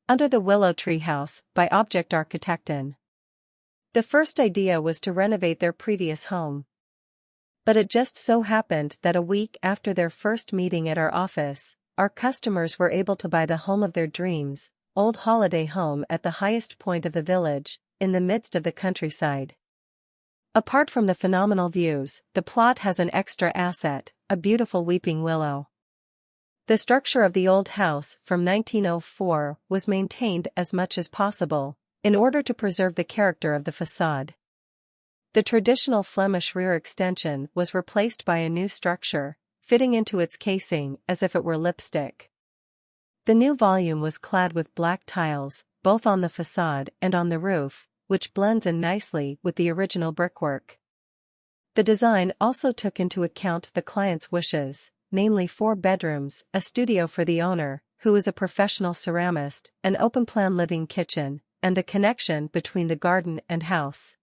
Under the Willow Tree House, by Objekt Architecten. The first idea was to renovate their previous home. But it just so happened that a week after their first meeting at our office, our customers were able to buy the home of their dreams, old holiday home at the highest point of the village, in the midst of the countryside. Apart from the phenomenal views, the plot has an extra asset, a beautiful weeping willow. The structure of the old house from 1904 was maintained as much as possible, in order to preserve the character of the facade. The traditional Flemish rear extension was replaced by a new structure, fitting into its casing as if it were lipstick. The new volume was clad with black tiles, both on the facade and on the roof, which blends in nicely with the original brickwork. The design also took into account the client's wishes, namely 4 bedrooms, a studio for the owner, who is a professional ceramist, an open-plan living kitchen, and the connection between the garden and house.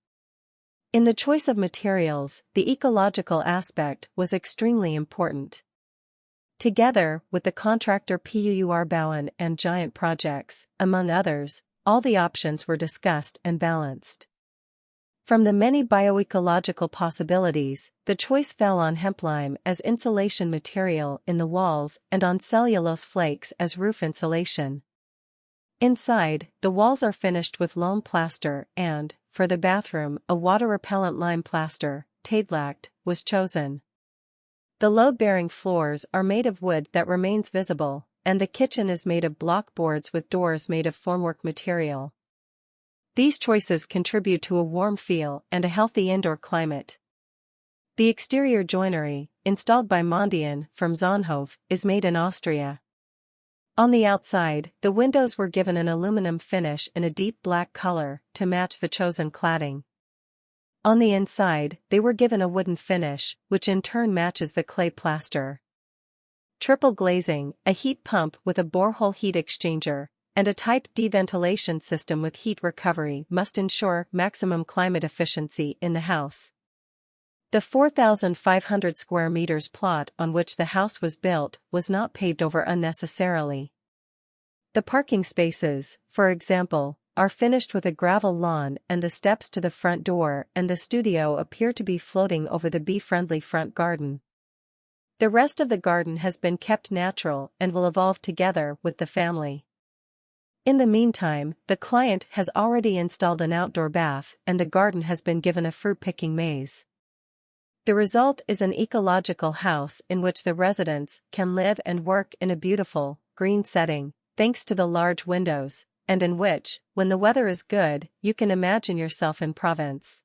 In the choice of materials, the ecological aspect was extremely important. Together with the contractor PUR Bouwen and Giant Projects, among others, all the options were discussed and balanced. From the many bioecological possibilities, the choice fell on hemplime as insulation material in the walls and on cellulose flakes as roof insulation. Inside, the walls are finished with loam plaster and, for the bathroom, a water-repellent lime plaster, Tadelakt, was chosen. The load-bearing floors are made of wood that remains visible, and the kitchen is made of block boards with doors made of formwork material. These choices contribute to a warm feel and a healthy indoor climate. The exterior joinery, installed by Mondian from Zonhof, is made in Austria. On the outside, the windows were given an aluminum finish in a deep black color to match the chosen cladding. On the inside, they were given a wooden finish, which in turn matches the clay plaster. Triple glazing, a heat pump with a borehole heat exchanger, and a Type D ventilation system with heat recovery must ensure maximum climate efficiency in the house. The 4,500 square meters plot on which the house was built was not paved over unnecessarily. The parking spaces, for example, are finished with a gravel lawn, and the steps to the front door and the studio appear to be floating over the bee-friendly front garden. The rest of the garden has been kept natural and will evolve together with the family. In the meantime, the client has already installed an outdoor bath and the garden has been given a fruit-picking maze. The result is an ecological house in which the residents can live and work in a beautiful, green setting, thanks to the large windows, and in which, when the weather is good, you can imagine yourself in Provence.